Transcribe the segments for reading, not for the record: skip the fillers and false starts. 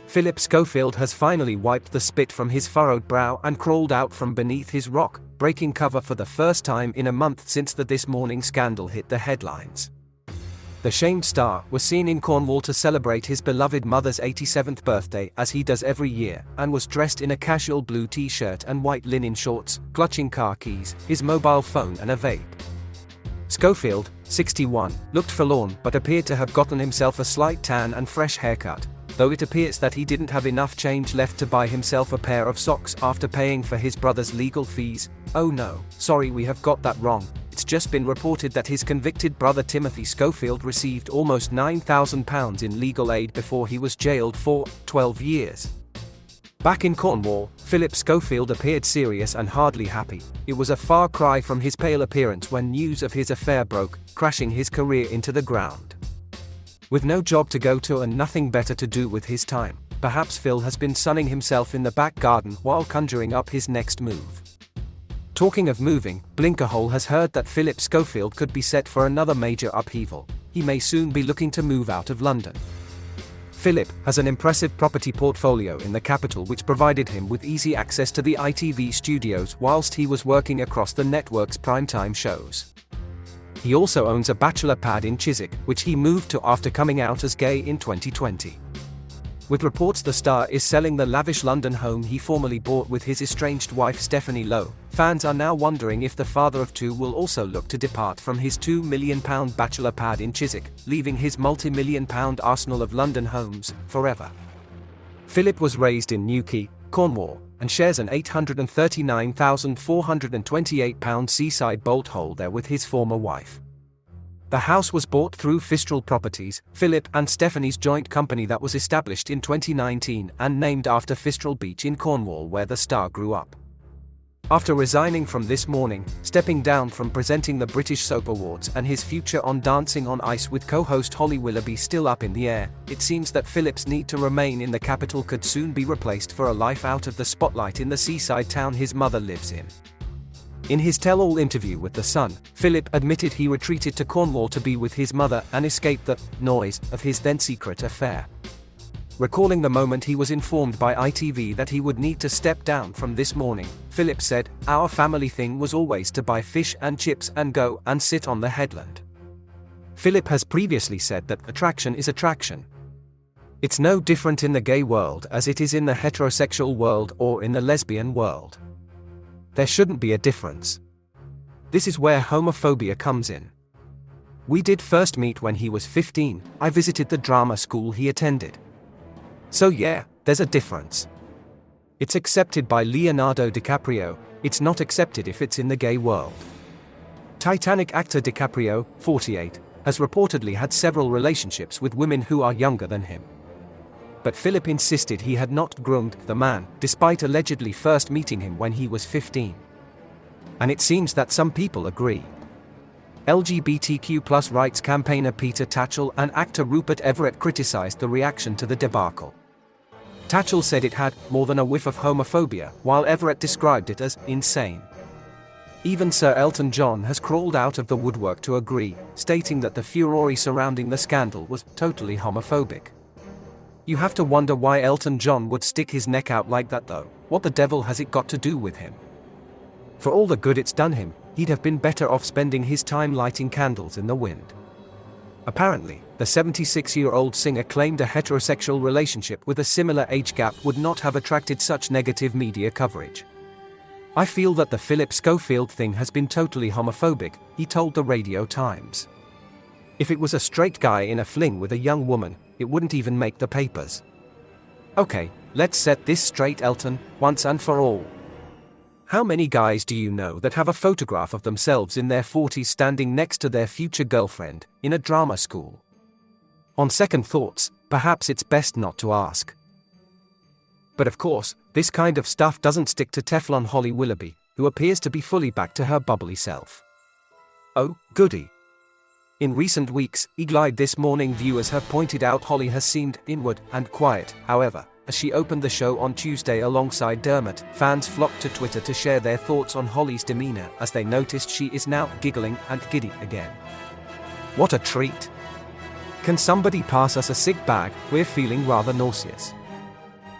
Phillip Schofield has finally wiped the spit from his furrowed brow and crawled out from beneath his rock, breaking cover for the first time in a month since the This Morning scandal hit the headlines. The shamed star was seen in Cornwall to celebrate his beloved mother's 87th birthday as he does every year, and was dressed in a casual blue t-shirt and white linen shorts, clutching car keys, his mobile phone and a vape. Schofield, 61, looked forlorn but appeared to have gotten himself a slight tan and fresh haircut, though it appears that he didn't have enough change left to buy himself a pair of socks after paying for his brother's legal fees. Oh no, sorry, we have got that wrong. It's just been reported that his convicted brother Timothy Schofield received almost £9,000 in legal aid before he was jailed for 12 years. Back in Cornwall, Phillip Schofield appeared serious and hardly happy. It was a far cry from his pale appearance when news of his affair broke, crashing his career into the ground. With no job to go to and nothing better to do with his time, perhaps Phil has been sunning himself in the back garden while conjuring up his next move. Talking of moving, Blinkerhole has heard that Phillip Schofield could be set for another major upheaval. He may soon be looking to move out of London. Phillip has an impressive property portfolio in the capital which provided him with easy access to the ITV studios whilst he was working across the network's primetime shows. He also owns a bachelor pad in Chiswick, which he moved to after coming out as gay in 2020. With reports the star is selling the lavish London home he formerly bought with his estranged wife Stephanie Lowe, fans are now wondering if the father of two will also look to depart from his £2 million bachelor pad in Chiswick, leaving his multi-million-pound arsenal of London homes forever. Phillip was raised in Newquay, Cornwall, and shares an £839,428 seaside bolt hole there with his former wife. The house was bought through Fistral Properties, Phillip and Stephanie's joint company that was established in 2019 and named after Fistral Beach in Cornwall where the star grew up. After resigning from This Morning, stepping down from presenting the British Soap Awards and his future on Dancing on Ice with co-host Holly Willoughby still up in the air, it seems that Phillip's need to remain in the capital could soon be replaced for a life out of the spotlight in the seaside town his mother lives in. In his tell-all interview with The Sun, Phillip admitted he retreated to Cornwall to be with his mother and escape the noise of his then-secret affair. Recalling the moment he was informed by ITV that he would need to step down from This Morning, Phillip said, "Our family thing was always to buy fish and chips and go and sit on the headland." Phillip has previously said that attraction is attraction. It's no different in the gay world as it is in the heterosexual world or in the lesbian world. There shouldn't be a difference. This is where homophobia comes in. We did first meet when he was 15, I visited the drama school he attended. So yeah, there's a difference. It's accepted by Leonardo DiCaprio, it's not accepted if it's in the gay world. Titanic actor DiCaprio, 48, has reportedly had several relationships with women who are younger than him. But Phillip insisted he had not groomed the man, despite allegedly first meeting him when he was 15. And it seems that some people agree. LGBTQ+ rights campaigner Peter Tatchell and actor Rupert Everett criticized the reaction to the debacle. Tatchell said it had more than a whiff of homophobia, while Everett described it as insane. Even Sir Elton John has crawled out of the woodwork to agree, stating that the furore surrounding the scandal was totally homophobic. You have to wonder why Elton John would stick his neck out like that though. What the devil has it got to do with him? For all the good it's done him, he'd have been better off spending his time lighting candles in the wind. Apparently, the 76-year-old singer claimed a heterosexual relationship with a similar age gap would not have attracted such negative media coverage. "I feel that the Phillip Schofield thing has been totally homophobic," he told the Radio Times. "If it was a straight guy in a fling with a young woman, it wouldn't even make the papers." Okay, let's set this straight, Elton, once and for all. How many guys do you know that have a photograph of themselves in their 40s standing next to their future girlfriend, in a drama school? On second thoughts, perhaps it's best not to ask. But of course, this kind of stuff doesn't stick to Teflon Holly Willoughby, who appears to be fully back to her bubbly self. Oh, goody. In recent weeks, eagle-eyed This Morning viewers have pointed out Holly has seemed inward and quiet. However, as she opened the show on Tuesday alongside Dermot, fans flocked to Twitter to share their thoughts on Holly's demeanor as they noticed she is now giggling and giddy again. What a treat! Can somebody pass us a sick bag? We're feeling rather nauseous.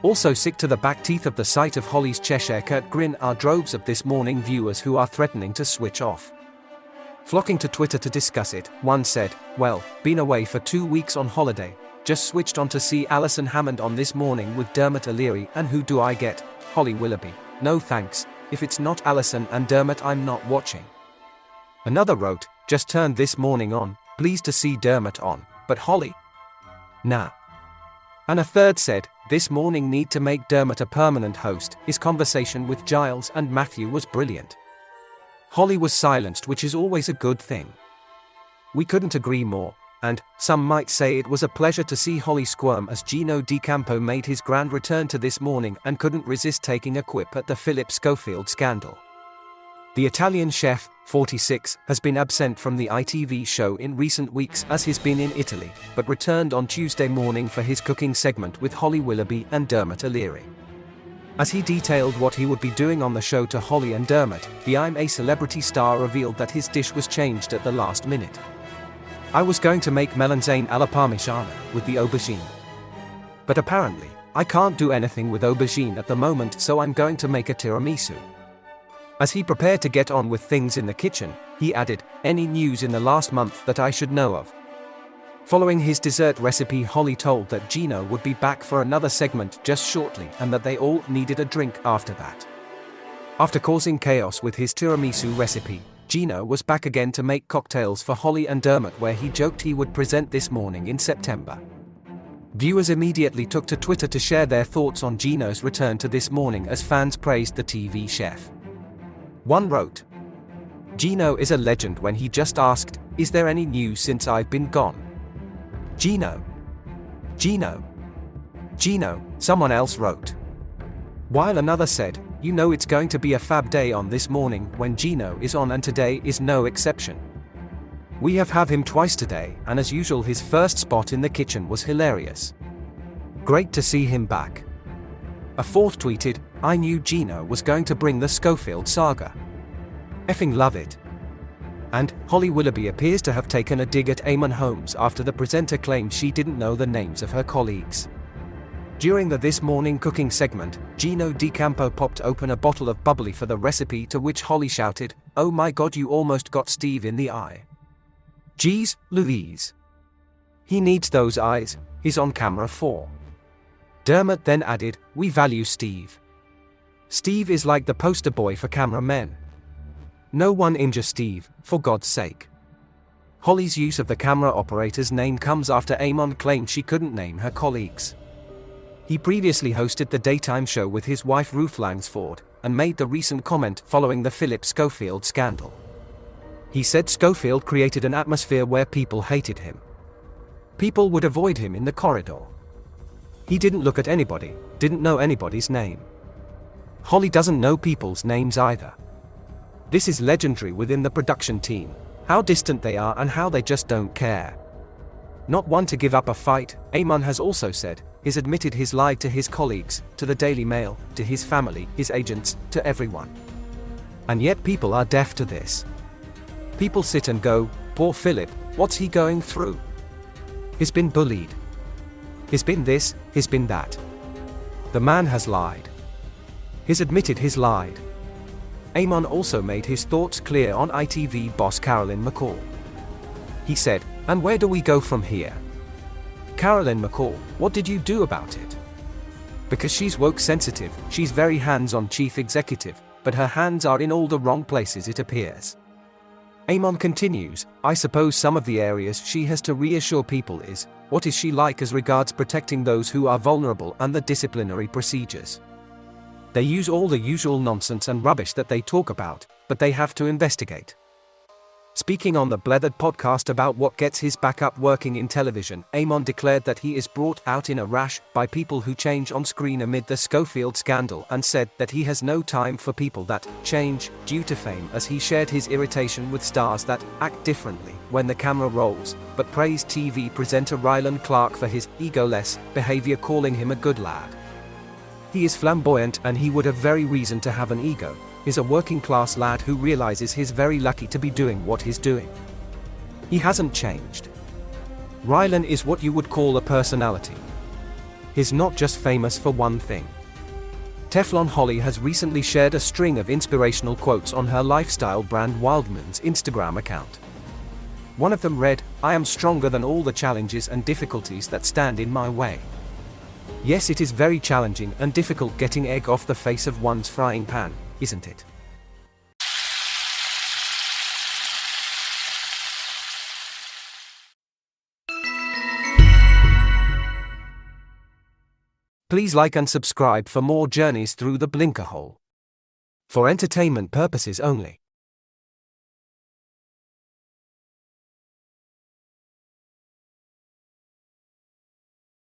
Also sick to the back teeth of the sight of Holly's Cheshire Cat grin are droves of This Morning viewers who are threatening to switch off. Flocking to Twitter to discuss it, one said, "Well, been away for 2 weeks on holiday, just switched on to see Alison Hammond on This Morning with Dermot O'Leary, and who do I get? Holly Willoughby. No thanks, if it's not Alison and Dermot I'm not watching." Another wrote, "Just turned This Morning on, pleased to see Dermot on, but Holly? Nah." And a third said, "This Morning need to make Dermot a permanent host, his conversation with Giles and Matthew was brilliant." Holly was silenced, which is always a good thing. We couldn't agree more, and some might say it was a pleasure to see Holly squirm as Gino D'Acampo made his grand return to This Morning and couldn't resist taking a quip at the Phillip Schofield scandal. The Italian chef, 46, has been absent from the ITV show in recent weeks as he's been in Italy, but returned on Tuesday morning for his cooking segment with Holly Willoughby and Dermot O'Leary. As he detailed what he would be doing on the show to Holly and Dermot, the I'm a Celebrity star revealed that his dish was changed at the last minute. "I was going to make melanzane alla parmigiana with the aubergine. But apparently, I can't do anything with aubergine at the moment, so I'm going to make a tiramisu." As he prepared to get on with things in the kitchen, he added, "Any news in the last month that I should know of?" Following his dessert recipe, Holly told that Gino would be back for another segment just shortly and that they all needed a drink after that. After causing chaos with his tiramisu recipe, Gino was back again to make cocktails for Holly and Dermot, where he joked he would present This Morning in September. Viewers immediately took to Twitter to share their thoughts on Gino's return to This Morning as fans praised the TV chef. One wrote, "Gino is a legend when he just asked, 'Is there any news since I've been gone?' Gino. Gino. Gino," someone else wrote. While another said, "You know it's going to be a fab day on This Morning when Gino is on, and today is no exception. We have him twice today, and as usual his first spot in the kitchen was hilarious. Great to see him back." A fourth tweeted, "I knew Gino was going to bring the Schofield saga. Effing love it." And Holly Willoughby appears to have taken a dig at Eamonn Holmes after the presenter claimed she didn't know the names of her colleagues. During the This Morning cooking segment, Gino D'Acampo popped open a bottle of bubbly for the recipe, to which Holly shouted, "Oh my god, you almost got Steve in the eye. Geez, Louise. He needs those eyes, he's on camera for." Dermot then added, "We value Steve. Steve is like the poster boy for cameramen. No one injure Steve, for God's sake." Holly's use of the camera operator's name comes after Eamonn claimed she couldn't name her colleagues. He previously hosted the daytime show with his wife Ruth Langsford, and made the recent comment following the Phillip Schofield scandal. He said Schofield created an atmosphere where people hated him. People would avoid him in the corridor. He didn't look at anybody, didn't know anybody's name. Holly doesn't know people's names either. This is legendary within the production team, how distant they are and how they just don't care. Not one to give up a fight, Eamonn has also said. He's admitted he's lied to his colleagues, to the Daily Mail, to his family, his agents, to everyone. And yet people are deaf to this. People sit and go, "Poor Philip, what's he going through? He's been bullied. He's been this, he's been that. The man has lied. He's admitted he's lied." Eamonn also made his thoughts clear on ITV boss Carolyn McCall. He said, "And where do we go from here? Carolyn McCall, what did you do about it? Because she's woke sensitive, she's very hands-on chief executive, but her hands are in all the wrong places it appears." Eamonn continues, "I suppose some of the areas she has to reassure people is, what is she like as regards protecting those who are vulnerable and the disciplinary procedures. They use all the usual nonsense and rubbish that they talk about, but they have to investigate." Speaking on the Blethered podcast about what gets his back up working in television, Eamonn declared that he is brought out in a rash by people who change on screen amid the Schofield scandal, and said that he has no time for people that change due to fame, as he shared his irritation with stars that act differently when the camera rolls, but praised TV presenter Ryland Clark for his egoless behavior, calling him a good lad. "He is flamboyant and he would have very reason to have an ego. He's a working class lad who realizes he's very lucky to be doing what he's doing. He hasn't changed. Rylan is what you would call a personality. He's not just famous for one thing. Teflon Holly has recently shared a string of inspirational quotes on her lifestyle brand Wildman's Instagram account. One of them read, "I am stronger than all the challenges and difficulties that stand in my way." Yes, it is very challenging and difficult getting egg off the face of one's frying pan, isn't it? Please like and subscribe for more journeys through the Blinkerhole. For entertainment purposes only.